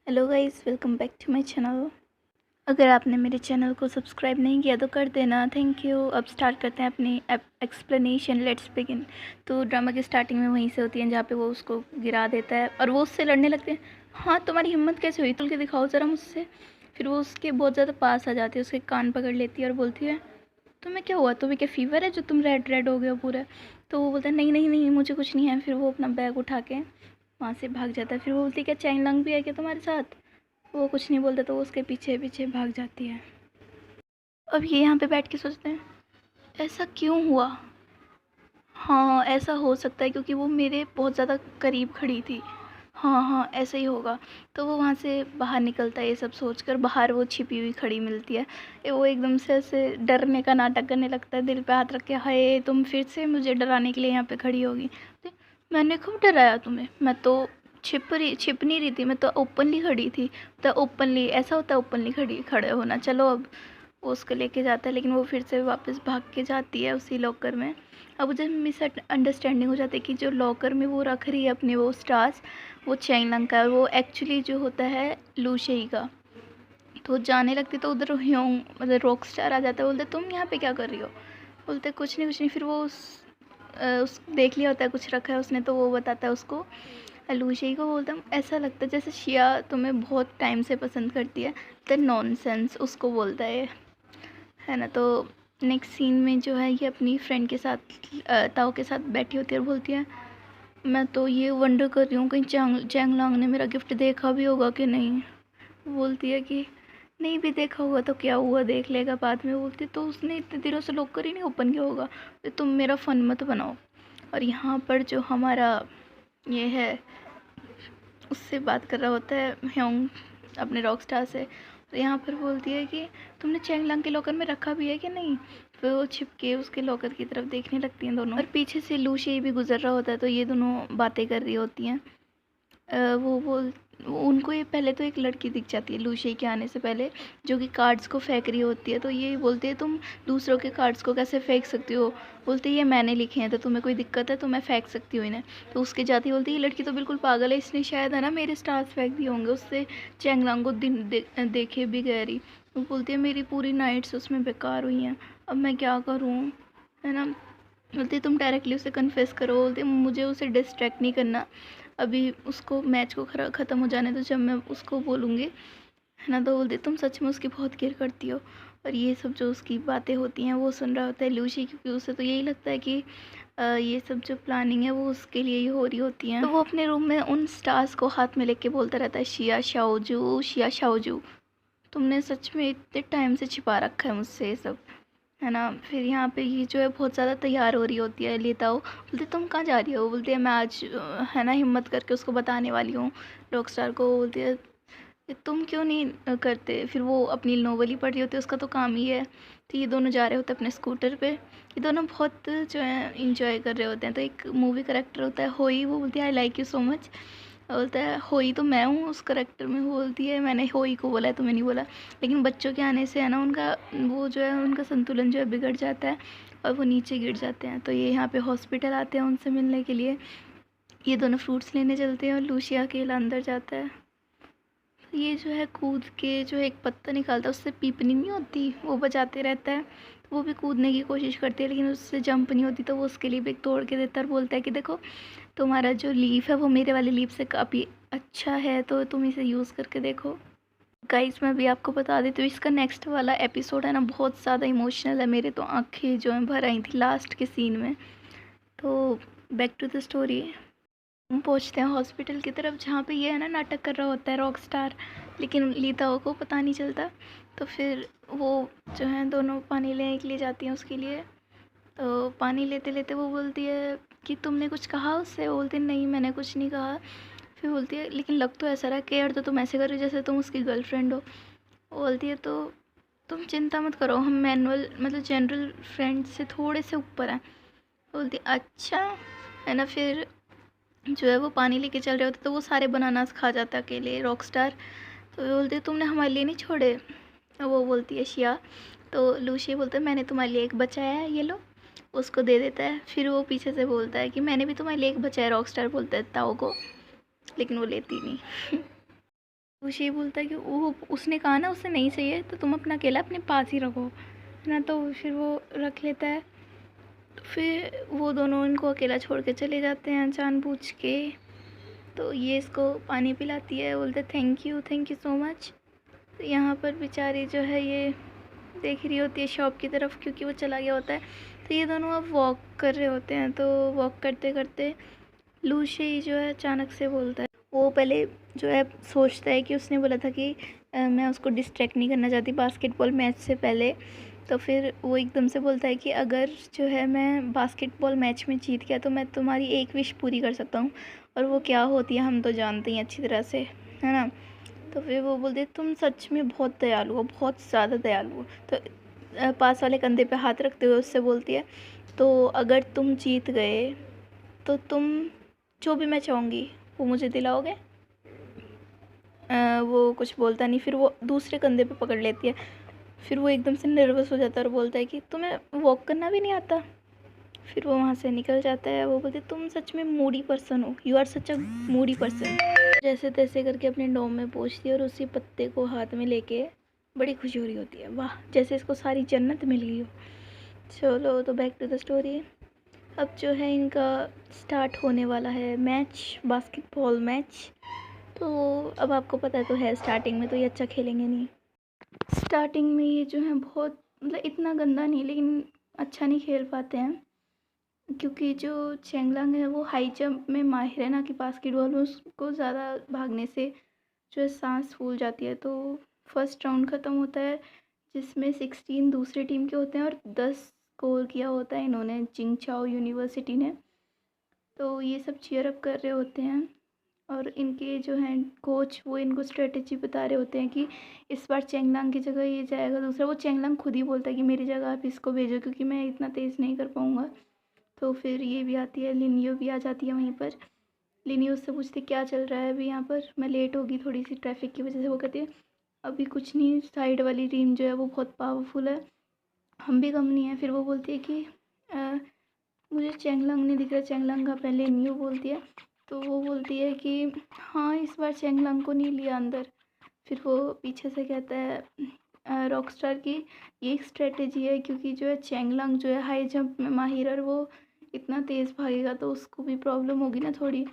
Hello guys, welcome back to my channel. अगर आपने मेरे चैनल को सब्सक्राइब नहीं किया तो कर देना, थैंक यू। अब स्टार्ट करते हैं अपनी एक्सप्लेनेशन, लेट्स बिगिन। तो ड्रामा की स्टार्टिंग में वहीं से होती है जहाँ पे वो उसको गिरा देता है और वो उससे लड़ने लगते हैं। हाँ, तुम्हारी हिम्मत कैसे हुई, तुल के दिखाओ ज़रा मुझसे। फिर वो उसके बहुत ज़्यादा पास आ जाती है, उसके कान पकड़ लेती है और बोलती है, तुम्हें क्या हुआ, तुम्हें क्या फीवर है जो तुम रेड रेड हो गए हो पूरा। तो वो बोलता है, नहीं नहीं नहीं, मुझे कुछ नहीं है। फिर वो अपना बैग उठा के वहाँ से भाग जाता है। फिर वो बोलती है, क्या चैंग लंग भी है क्या तुम्हारे साथ। वो कुछ नहीं बोलता तो वो उसके पीछे पीछे भाग जाती है। अब ये यहाँ पे बैठ के सोचते हैं, ऐसा क्यों हुआ। हाँ, ऐसा हो सकता है क्योंकि वो मेरे बहुत ज़्यादा करीब खड़ी थी। हाँ हाँ, ऐसा ही होगा। तो वो वहाँ से बाहर निकलता है ये सब सोचकर। बाहर वो छिपी हुई खड़ी मिलती है। वो एकदम से ऐसे डरने का नाटक करने लगता है, दिल पे हाथ रख के, हाय तुम फिर से मुझे डराने के लिए यहाँ पे खड़ी होगी। तो मैंने कब डराया तुम्हें, मैं तो छिप नहीं रही थी, मैं तो ओपनली खड़ी थी। तो ओपनली ऐसा होता है, ओपनली खड़े होना। चलो अब वो उसको लेके जाता है, लेकिन वो फिर से वापस भाग के जाती है उसी लॉकर में। अब मुझे मिसअंडरस्टैंडिंग हो जाती है कि जो लॉकर में वो रख रही है अपने वो स्टार्स, वो चैंगलंग का है, वो एक्चुअली जो होता है लूशेई का। तो वो जाने लगती तो उधर ह्योंग मतलब रॉक स्टार आ जाता है, बोलते तुम यहाँ पे क्या कर रही हो। बोलते कुछ नहीं कुछ नहीं। फिर वो उस देख लिया होता है कुछ रखा है उसने, तो वो बताता है उसको लूशेई को। बोलता है, ऐसा लगता है जैसे शिया तुम्हें बहुत टाइम से पसंद करती है। द नॉनसेंस उसको बोलता है ना। तो नेक्स्ट सीन में जो है ये अपनी फ्रेंड के साथ ताओ के साथ बैठी होती है और बोलती है, मैं तो ये वंडर कर रही हूँ कहीं चैंगलांग ने मेरा गिफ्ट देखा भी होगा कि नहीं। बोलती है कि नहीं भी देखा हुआ तो क्या हुआ, देख लेगा बाद में। बोलती तो उसने इतने दिनों से लॉकर ही नहीं ओपन किया होगा। तो तुम मेरा फ़न मत बनाओ। और यहाँ पर जो हमारा ये है उससे बात कर रहा होता है ह्योंग अपने रॉक स्टार से। तो यहाँ पर बोलती है कि तुमने चैंगलांग के लॉकर में रखा भी है कि नहीं। फिर वो छिप के उसके लॉकर की तरफ देखने लगती हैं दोनों, और पीछे से लूशी भी गुजर रहा होता है। तो ये दोनों बातें कर रही होती हैं। उनको ये पहले तो एक लड़की दिख जाती है लूशी के आने से पहले, जो कि कार्ड्स को फेंक रही होती है। तो ये बोलते हैं, तुम दूसरों के कार्ड्स को कैसे फेंक सकती हो। बोलते ये मैंने लिखे हैं, तो तुम्हें कोई दिक्कत है तो मैं फेंक सकती हूँ इन्हें। तो उसके जाती बोलती है, ये लड़की तो बिल्कुल पागल है, इसने शायद है ना मेरे स्टार्स फेंक दिए होंगे, उससे चैंगलांग को देखे भी गए रही। वो बोलती है, मेरी पूरी नाइट्स उसमें बेकार हुई हैं, अब मैं क्या करूँ, है ना। बोलती तुम डायरेक्टली उसे कन्फेस करो। बोलती मुझे उसे डिस्ट्रैक्ट नहीं करना, अभी उसको मैच को ख़त्म हो जाने दो, जब मैं उसको बोलूँगी, है ना। तो बोलती तुम सच में उसकी बहुत केयर करती हो। और ये सब जो उसकी बातें होती हैं वो सुन रहा होता है लूशी, क्योंकि उसे तो यही लगता है कि ये सब जो प्लानिंग है वो उसके लिए ही हो रही होती हैं। तो वो अपने रूम में उन स्टार्स को हाथ में लेके बोलता रहता है, शिया शाओजू, तुमने सच में इतने टाइम से छिपा रखा है मुझसे ये सब, है ना। फिर यहाँ पे ये जो है बहुत ज़्यादा तैयार हो रही होती है लेता हो। बोलते तुम कहाँ जा रही हो। बोलती है मैं आज है ना हिम्मत करके उसको बताने वाली हूँ रॉकस्टार को। बोलती है कि तुम क्यों नहीं करते। फिर वो अपनी नोवेल ही पढ़ रही होती है, उसका तो काम ही है। तो ये दोनों जा रहे होते हैं अपने स्कूटर पे। ये दोनों बहुत जो है इंजॉय कर रहे होते हैं। तो एक मूवी करेक्टर होता है होई, वो बोलती है I like you so much. बोलता है होई तो मैं हूँ उस करेक्टर में। बोलती है मैंने होई को बोला है, तुम्हें नहीं बोला। लेकिन बच्चों के आने से है ना उनका वो जो है उनका संतुलन जो है बिगड़ जाता है और वो नीचे गिर जाते हैं। तो ये यहाँ पे हॉस्पिटल आते हैं उनसे मिलने के लिए। ये दोनों फ्रूट्स लेने चलते हैं और लूसिया अकेला अंदर जाता है। ये जो है कूद के जो है एक पत्ता निकालता है, उससे पीपनी नहीं होती, वो बजाते रहता है। तो वो भी कूदने की कोशिश करती है लेकिन उससे जंप नहीं होती। तो वो उसके लिए भी एक तोड़ के देता है और बोलता है कि देखो तुम्हारा जो लीफ है वो मेरे वाले लीफ से काफ़ी अच्छा है, तो तुम इसे यूज़ करके देखो। गाइस मैं भी आपको बता देती हूँ, इसका नेक्स्ट वाला एपिसोड है ना बहुत ज़्यादा इमोशनल है। मेरे तो आंखें जो हैं भर आई थी लास्ट के सीन में। तो बैक टू द स्टोरी, हम पहुंचते हैं हॉस्पिटल की तरफ जहाँ पे ये है ना नाटक कर रहा होता है रॉक स्टार, लेकिन लीताओ को पता नहीं चलता। तो फिर वो जो है दोनों पानी लेने के लिए जाती हैं उसके लिए। तो पानी लेते लेते वो बोलती है कि तुमने कुछ कहा उससे। बोलती है नहीं मैंने कुछ नहीं कहा। फिर बोलती है लेकिन लग तो ऐसा रहा, केयर तो तुम ऐसे कर रही हो जैसे तुम उसकी गर्लफ्रेंड हो। बोलती है तो तुम चिंता मत करो, हम मैनुअल मतलब जनरल फ्रेंड से थोड़े से ऊपर हैं। बोलती अच्छा, है ना। फिर जो है वो पानी लेके चल रहे होते तो वो सारे बनानास खा जाता है अकेले रॉक स्टार। तो वो बोलते तुमने हमारे लिए नहीं छोड़े। तो वो बोलती है शिया। तो लूशी बोलता है मैंने तुम्हारे लिए एक बचाया है, ये लो। उसको दे देता है। फिर वो पीछे से बोलता है कि मैंने भी तुम्हारे लिए एक बचाया, रॉक स्टार बोलता है ताओ को, लेकिन वो लेती नहीं। लूशी बोलता है कि वो उसने कहा ना उसे नहीं चाहिए तो तुम अपना केला अपने पास ही रखो, है ना। तो फिर वो रख लेता है। तो फिर वो दोनों इनको अकेला छोड़ के चले जाते हैं जानबूझ के। तो ये इसको पानी पिलाती है, बोलते थैंक यू सो मच। तो यहाँ पर बेचारी जो है ये देख रही होती है शॉप की तरफ, क्योंकि वो चला गया होता है। तो ये दोनों अब वॉक कर रहे होते हैं। तो वॉक करते करते लूशी जो है अचानक से बोलता है, वो पहले जो है सोचता है कि उसने बोला था कि मैं उसको डिस्ट्रैक्ट नहीं करना चाहती बास्केटबॉल मैच से पहले। तो फिर वो एकदम से बोलता है कि अगर जो है मैं बास्केटबॉल मैच में जीत गया तो मैं तुम्हारी एक विश पूरी कर सकता हूँ, और वो क्या होती है हम तो जानते हैं अच्छी तरह से, है ना। तो फिर वो बोलते तुम सच में बहुत दयालु हो, बहुत ज़्यादा दयालु हो। तो पास वाले कंधे पे हाथ रखते हुए उससे बोलती है, तो अगर तुम जीत गए तो तुम जो भी मैं चाहूँगी वो मुझे दिलाओगे। वो कुछ बोलता नहीं, फिर वो दूसरे कंधे पे पकड़ लेती है। फिर वो एकदम से नर्वस हो जाता है और बोलता है कि तुम्हें वॉक करना भी नहीं आता। फिर वो वहाँ से निकल जाता है। वो बोलते तुम सच में मूडी पर्सन हो, you are such a moody person. जैसे तैसे करके अपने डोम में पहुँचती है और उसी पत्ते को हाथ में लेके बड़ी खुशी हो रही होती है, वाह जैसे इसको सारी जन्नत मिल गई हो। चलो तो बैक टू द स्टोरी। अब जो है इनका स्टार्ट होने वाला है मैच, बास्केटबॉल मैच। तो अब आपको पता तो है स्टार्टिंग में तो ये अच्छा खेलेंगे नहीं। स्टार्टिंग में ये जो है बहुत मतलब इतना गंदा नहीं, लेकिन अच्छा नहीं खेल पाते हैं, क्योंकि जो चेंगलांग है वो हाई जंप में माहिर है ना कि बास्केटबॉल में उसको ज़्यादा भागने से जो है सांस फूल जाती है। तो फर्स्ट राउंड ख़त्म होता है जिसमें 16 दूसरे टीम के होते हैं और 10 स्कोर किया होता है इन्होंने, जिंगचाओ यूनिवर्सिटी ने। तो ये सब चीयर अप कर रहे होते हैं और इनके जो हैं कोच वो इनको स्ट्रेटजी बता रहे होते हैं कि इस बार चेंगलांग की जगह ये जाएगा दूसरा। वो चेंगलांग खुद ही बोलता है कि मेरी जगह आप इसको भेजो क्योंकि मैं इतना तेज़ नहीं कर पाऊँगा। तो फिर ये भी आती है, लिनियो भी आ जाती है वहीं पर। लिनियो उससे पूछती क्या चल रहा है अभी यहाँ पर, मैं लेट होगी थोड़ी सी ट्रैफिक की वजह से। वो कहती है अभी कुछ नहीं, साइड वाली टीम जो है वो बहुत पावरफुल है, हम भी कम नहीं है। फिर वो बोलती है कि मुझे चेंगलांग नहीं दिख रहा, चेंगलांग का पहले लिनियो बोलती है। तो वो बोलती है कि हाँ इस बार चेंगलांग को नहीं लिया अंदर। फिर वो पीछे से कहता है रॉकस्टार की ये एक स्ट्रेटेजी है, क्योंकि जो है चेंगलांग जो है हाई जंप में माहिर है और वो इतना तेज़ भागेगा तो उसको भी प्रॉब्लम होगी ना थोड़ी।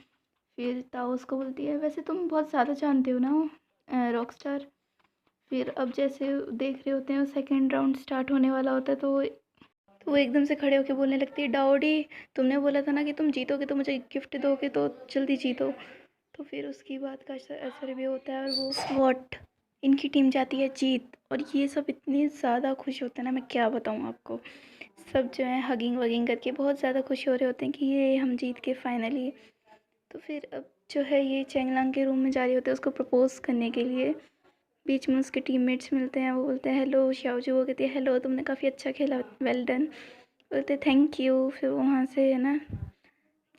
फिर ताओ उसको बोलती है वैसे तुम बहुत ज़्यादा जानते हो ना रॉकस्टार। फिर अब जैसे देख रहे होते हैं सेकेंड राउंड स्टार्ट होने वाला होता है। तो वो एकदम से खड़े होकर बोलने लगती है डाओडी तुमने बोला था ना कि तुम जीतोगे तो मुझे गिफ्ट दोगे, तो जल्दी जीतो। तो फिर उसकी बात का असर भी होता है और वो स्वॉट इनकी टीम जाती है जीत। और ये सब इतने ज़्यादा खुश होते हैं ना, मैं क्या बताऊँ आपको। सब जो है हगिंग वगिंग करके बहुत ज़्यादा खुश हो रहे होते हैं कि ये हम जीत के फाइनली। तो फिर अब जो है ये चेंगलांग के रूम में जा रहे होते हैं उसको प्रपोज करने के लिए। बीच में उसके टीममेट्स मिलते हैं, वो बोलते हैं हेलो शाओजी। वो कहती है हेलो तुमने काफ़ी अच्छा खेला, वेल डन। बोलते थैंक यू। फिर वहाँ से है ना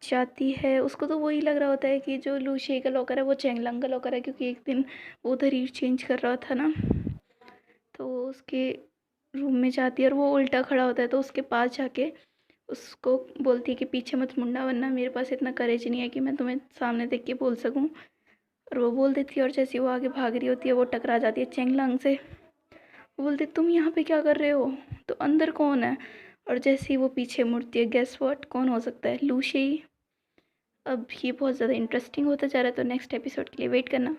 जाती है। उसको तो वही लग रहा होता है कि जो लूशे का लॉकर है वो चेंगलांग का लॉकर है, क्योंकि एक दिन वो उधर ही चेंज कर रहा था ना। तो वो उसके रूम में जाती है और वो उल्टा खड़ा होता है। तो उसके पास जाके उसको बोलती है कि पीछे मत मुड़ना वरना मेरे पास इतना करेज नहीं है कि मैं तुम्हें सामने देख के बोल सकूं। और वो बोल देती है और जैसे वो आगे भाग रही होती है वो टकरा जाती है चेंगलांग से। वो बोलती तुम यहाँ पे क्या कर रहे हो, तो अंदर कौन है। और जैसे ही वो पीछे मुड़ती है गेस व्हाट कौन हो सकता है, लूशी। अब ये बहुत ज़्यादा इंटरेस्टिंग होता जा रहा है, तो नेक्स्ट एपिसोड के लिए वेट करना।